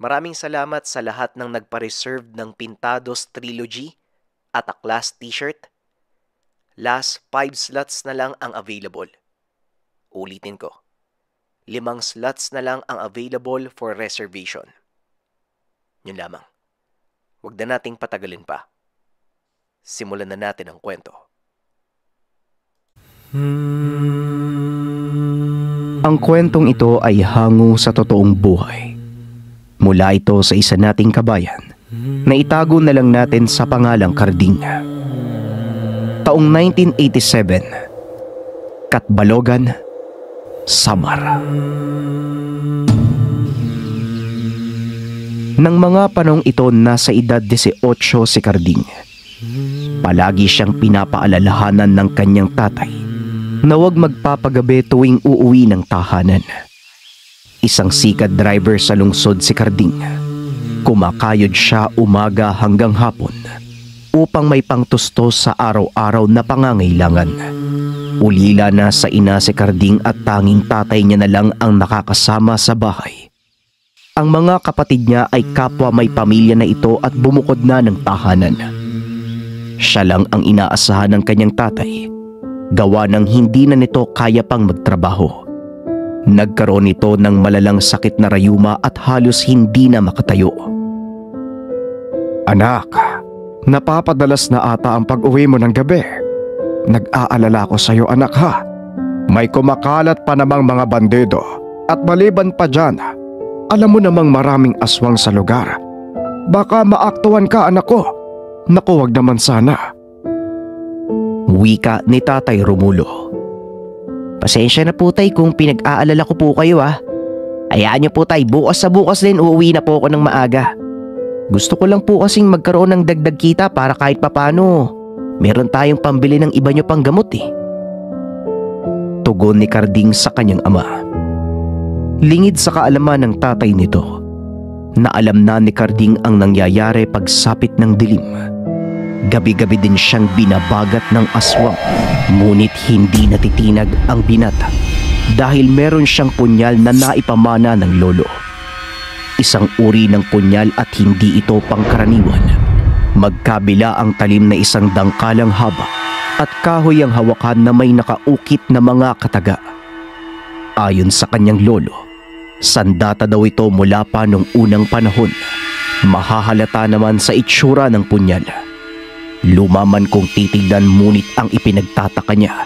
Maraming salamat sa lahat ng nagpa-reserve ng Pintados Trilogy at a class t-shirt. Last 5 slots na lang ang available. Ulitin ko. 5 slots na lang ang available for reservation. Yun lamang. Huwag na nating patagalin pa. Simulan na natin ang kwento. Ang kwentong ito ay hango sa totoong buhay. Mula ito sa isa nating kabayan na itago na lang natin sa pangalang Karding. Taong 1987, Katbalogan, Samar. Nang mga panong ito nasa edad 18 si Karding, palagi siyang pinapaalalahanan ng kanyang tatay na huwag magpapagabi tuwing uuwi ng tahanan. Isang sikat driver sa lungsod si Karding. Kumakayod siya umaga hanggang hapon upang may pangtustos sa araw-araw na pangangailangan. Ulila na sa ina si Karding at tanging tatay niya na lang ang nakakasama sa bahay. Ang mga kapatid niya ay kapwa may pamilya na ito at bumukod na ng tahanan. Siya lang ang inaasahan ng kanyang tatay, gawa ng hindi na nito kaya pang magtrabaho. Nagkaroon ito ng malalang sakit na rayuma at halos hindi na makatayo. Anak, napapadalas na ata ang pag-uwi mo ng gabi. Nag-aalala ko sa'yo, anak, ha. May kumakalat pa namang mga bandido at maliban pa dyan, alam mo namang maraming aswang sa lugar. Baka maaktuhan ka, anak ko. Naku, wag naman sana. Wika ni Tatay Romulo. Pasensya na po tay kung pinag-aalala ko po kayo ah. Hayaan niyo po tay, bukas sa bukas din uuwi na po ako ng maaga. Gusto ko lang po kasing magkaroon ng dagdag kita para kahit papano meron tayong pambili ng iba niyo pang gamot eh. Tugon ni Karding sa kanyang ama. Lingid sa kaalaman ng tatay nito na alam na ni Karding ang nangyayari pagsapit ng dilim. Gabi-gabi din siyang binabagat ng aswang, ngunit hindi natitinag ang binata dahil meron siyang punyal na naipamana ng lolo. Isang uri ng punyal at hindi ito pangkaraniwan. Magkabila ang talim na isang dangkalang haba at kahoy ang hawakan na may nakaukit na mga kataga. Ayon sa kanyang lolo, sandata daw ito mula pa nung unang panahon. Mahahalata naman sa itsura ng punyal. Lumaman kung titignan, ngunit ang ipinagtataka niya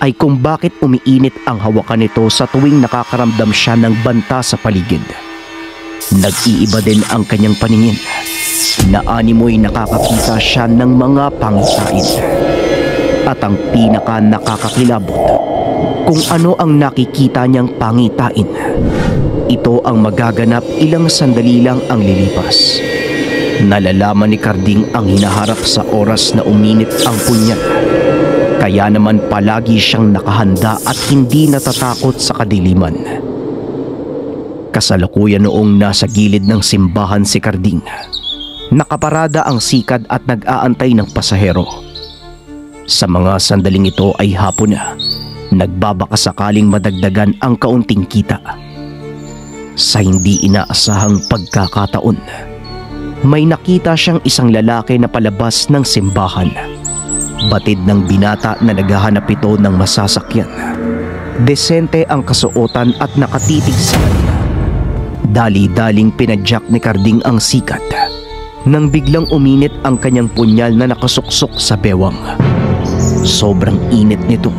ay kung bakit umiinit ang hawakan nito sa tuwing nakakaramdam siya ng banta sa paligid. Nag-iiba din ang kanyang paningin. Naanimoy nakakakita siya ng mga pangitain. At ang pinaka nakakakilabot, kung ano ang nakikita niyang pangitain, ito ang magaganap ilang sandali lang ang lilipas. Nalalaman ni Karding ang hinaharap sa oras na uminit ang punyal. Kaya naman palagi siyang nakahanda at hindi natatakot sa kadiliman. Kasalukuyan noong nasa gilid ng simbahan si Karding, nakaparada ang sikad at nag-aantay ng pasahero. Sa mga sandaling ito ay hapon na, nagbabaka sakaling madagdagan ang kaunting kita. Sa hindi inaasahang pagkakataon, may nakita siyang isang lalaki na palabas ng simbahan. Batid ng binata na naghahanap ito ng masasakyan. Desente ang kasuotan at nakatitig sa kanya. Dali-daling pinadyak ni Karding ang sikat nang biglang uminit ang kanyang punyal na nakasuksok sa bewang. Sobrang init nito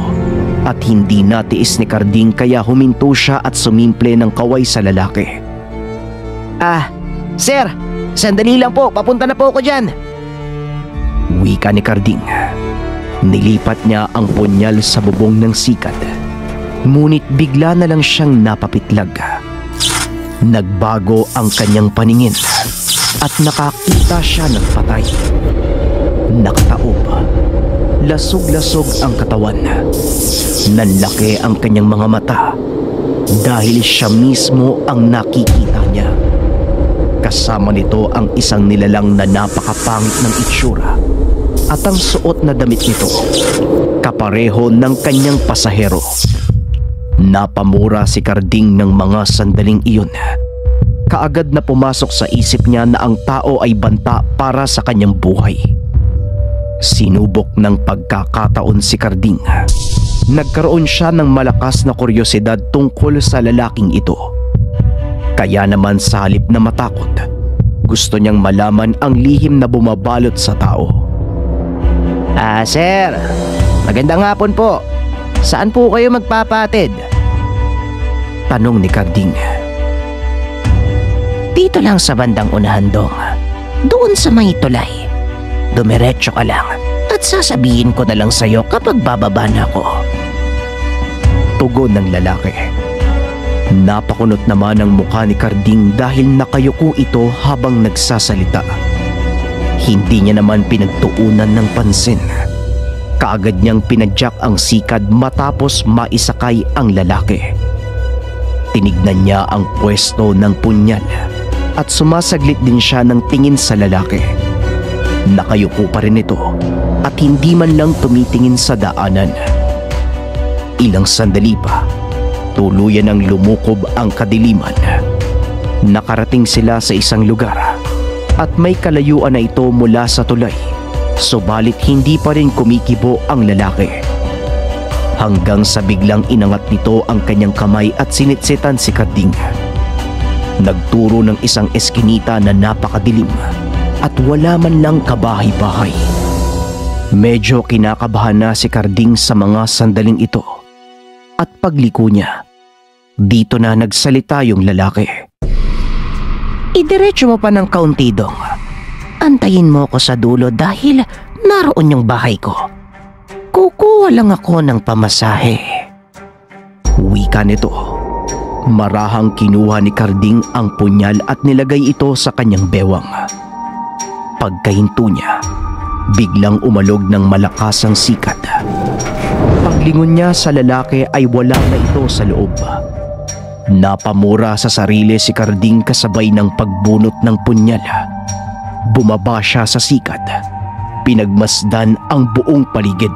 at hindi natiis ni Karding kaya huminto siya at sumimple ng kaway sa lalaki. Sir! Sandali lang po, papunta na po ako dyan. Wika ni Karding. Nilipat niya ang punyal sa bubong ng sikat. Ngunit bigla na lang siyang napapitlag. Nagbago ang kanyang paningin at nakakita siya ng patay. Nakataob. Lasog-lasog ang katawan. Nanlaki ang kanyang mga mata dahil siya mismo ang nakikita niya. Kasama nito ang isang nilalang na napakapangit ng itsura at ang suot na damit nito kapareho ng kanyang pasahero. Napamura si Karding ng mga sandaling iyon kaagad na pumasok sa isip niya na ang tao ay banta para sa kanyang buhay. Sinubok ng pagkakataon si Carding. Nagkaroon siya ng malakas na kuryosidad tungkol sa lalaking ito. Kaya naman sa halip na matakot, gusto niyang malaman ang lihim na bumabalot sa tao. Sir, magandang hapon po. Saan po kayo magpapatid? Tanong ni Carding. Dito lang sa bandang unahan dong. Doon sa may tulay. Dumiretso ka lang at sasabihin ko na lang sa'yo kapag bababa na ako. Tugon ng lalaki. Napakunot naman ang mukha ni Carding dahil nakayuko ito habang nagsasalita. Hindi niya naman pinagtuunan ng pansin. Kaagad niyang pinadyak ang sikad matapos maisakay ang lalaki. Tinignan niya ang pwesto ng punyal at sumasaglit din siya ng tingin sa lalaki. Nakayuko pa rin ito at hindi man lang tumitingin sa daanan. Ilang sandali pa, tuluyan ang lumukob ang kadiliman. Nakarating sila sa isang lugar at may kalayuan na ito mula sa tulay, subalit hindi pa rin kumikibo ang lalaki. Hanggang sa biglang inangat nito ang kanyang kamay at sinitsitan si Carding. Nagturo ng isang eskinita na napakadilim at wala man lang kabahay-bahay. Medyo kinakabahan na si Carding sa mga sandaling ito. At pagliko niya, dito na nagsalita yung lalaki. Idiretso mo pa ng kaunti dong. Antayin mo ko sa dulo dahil naroon yung bahay ko. Kukuha lang ako ng pamasahe. Wika nito. Marahang kinuha ni Carding ang punyal at nilagay ito sa kanyang bewang. Pagkahinto niya, biglang umalog ng malakas ang sikat. Paglingon niya sa lalaki ay wala na ito sa loob. Napamura sa sarili si Carding kasabay ng pagbunot ng punyal. Bumaba siya sa sikat. Pinagmasdan ang buong paligid.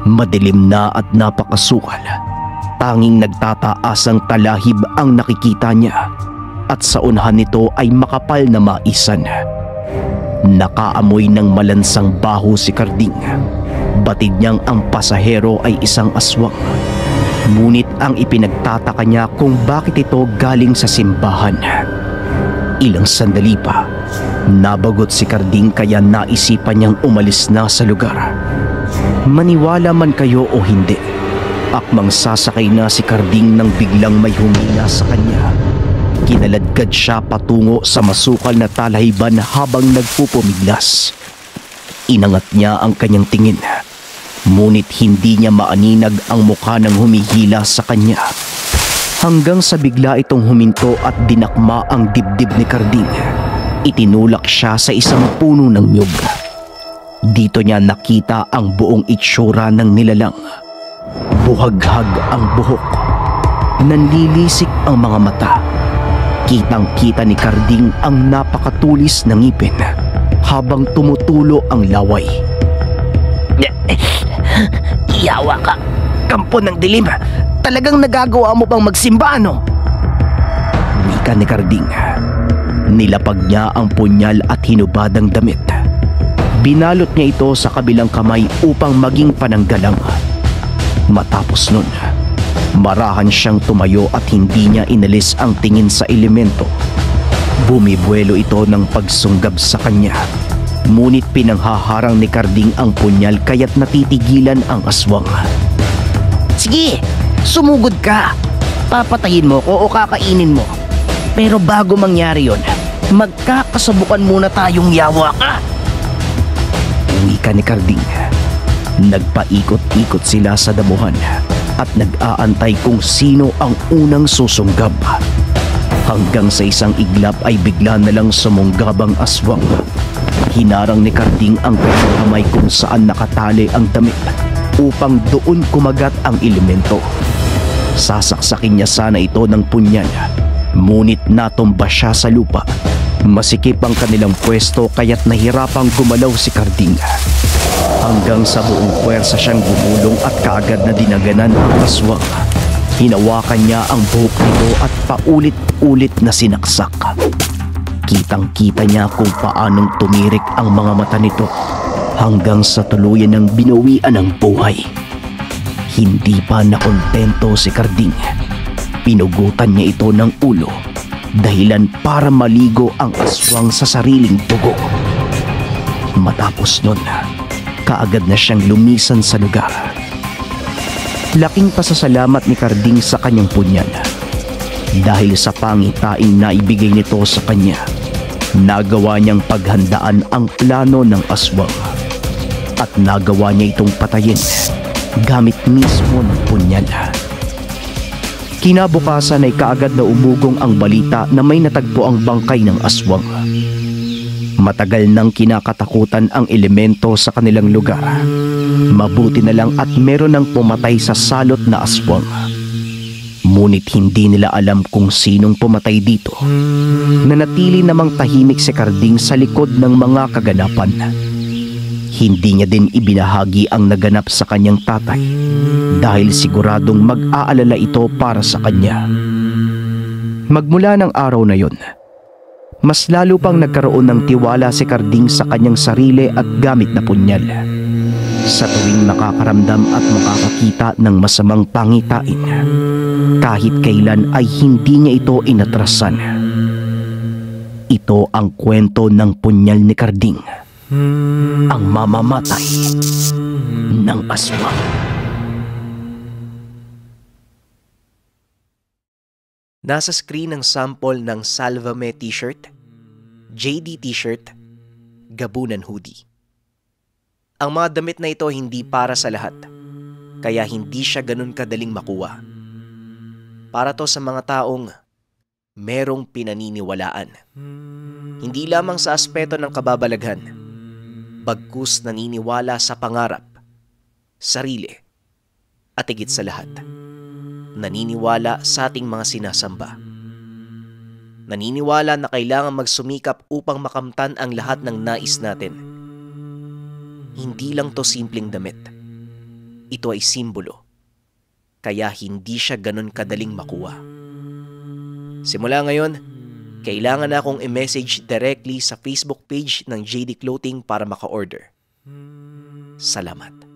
Madilim na at napakasukal. Tanging nagtataas ang talahib ang nakikita niya at sa unahan nito ay makapal na maisan. Nakaamoy ng malansang baho si Carding. Batid niyang ang pasahero ay isang aswang. Ngunit ang ipinagtataka niya kung bakit ito galing sa simbahan. Ilang sandali pa, nabagot si Carding kaya naisipan niyang umalis na sa lugar. Maniwala man kayo o hindi, akmang sasakay na si Carding nang biglang may humina sa kanya. Kinaladkad siya patungo sa masukal na talahiban habang nagpupumiglas. Inangat niya ang kanyang tingin, ngunit hindi niya maaninag ang mukha ng humihila sa kanya. Hanggang sa bigla itong huminto at dinakma ang dibdib ni Carding. Itinulak siya sa isang puno ng nyug. Dito niya nakita ang buong itsura ng nilalang. Buhaghag ang buhok. Nanlilisik ang mga mata. Kitang-kita ni Carding ang napakatulis na ngipin habang tumutulo ang laway. Iyawa ka, kampo ng dilim. Talagang nagagawa mo bang magsimba, no? Wika ni Carding. Nilapag niya ang punyal at hinubad ang damit. Binalot niya ito sa kabilang kamay upang maging pananggalang. Matapos nun, marahan siyang tumayo at hindi niya inalis ang tingin sa elemento. Bumibuelo ito ng pagsunggab sa kanya. Ngunit pinanghaharang ni Carding ang punyal kaya't natitigilan ang aswang. Sige, sumugod ka. Papatayin mo ko o kakainin mo. Pero bago mangyari yon, magkakasabukan muna tayong yawa ka. Wika ni Carding. Nagpaikot-ikot sila sa damuhan at nag-aantay kung sino ang unang susunggab. Hanggang sa isang iglap ay bigla na lang sumunggab ang aswang. Hinarang ni Carding ang kanyang kamay kung saan nakatali ang damit upang doon kumagat ang elemento. Sasaksakin niya sana ito ng punyal, ngunit natumba siya sa lupa. Masikip ang kanilang pwesto kaya't nahirapang gumalaw si Carding. Hanggang sa buong puwersa siyang gumulong at kaagad na dinaganan ang aswang. Hinawakan niya ang buhok nito at paulit-ulit na sinaksak. Kitang-kita niya kung paanong tumirik ang mga mata nito hanggang sa tuluyan ng binawian ng buhay. Hindi pa nakontento si Carding. Pinugutan niya ito ng ulo, dahilan para maligo ang aswang sa sariling dugo. Matapos nun, kaagad na siyang lumisan sa lugar. Laking pasasalamat ni Carding sa kanyang punyal. Dahil sa pangitaing naibigay nito sa kanya, nagawa niyang paghandaan ang plano ng aswang at nagawa niya itong patayin gamit mismo ng punyal. Kinabukasan ay kaagad na umugong ang balita na may natagpo ang bangkay ng aswang. Matagal nang kinakatakutan ang elemento sa kanilang lugar. Mabuti na lang at meron ng pumatay sa salot na aswang. Ngunit hindi nila alam kung sinong pumatay dito. Nanatili namang tahimik si Carding sa likod ng mga kaganapan. Hindi niya din ibinahagi ang naganap sa kanyang tatay dahil siguradong mag-aalala ito para sa kanya. Magmula ng araw na yon, mas lalo pang nagkaroon ng tiwala si Carding sa kanyang sarili at gamit na punyal. Sa tuwing makakaramdam at makakakita ng masamang pangitain, kahit kailan ay hindi niya ito inatrasan. Ito ang kwento ng punyal ni Carding, ang mamamatay ng aswang. Nasa screen ang sample ng Salvame t-shirt, JD t-shirt, Gabunan hoodie. Ang mga damit na ito hindi para sa lahat, kaya hindi siya ganun kadaling makuha. Para to sa mga taong merong pinaniniwalaan. Hindi lamang sa aspeto ng kababalaghan, bagkus naniniwala sa pangarap, sarili, at higit sa lahat, naniniwala sa ating mga sinasamba. Naniniwala na kailangan magsumikap upang makamtan ang lahat ng nais natin. Hindi lang to simpleng damit. Ito ay simbolo. Kaya hindi siya ganun kadaling makuha. Simula ngayon, kailangan na akong i-message directly sa Facebook page ng JD Clothing para maka-order. Salamat.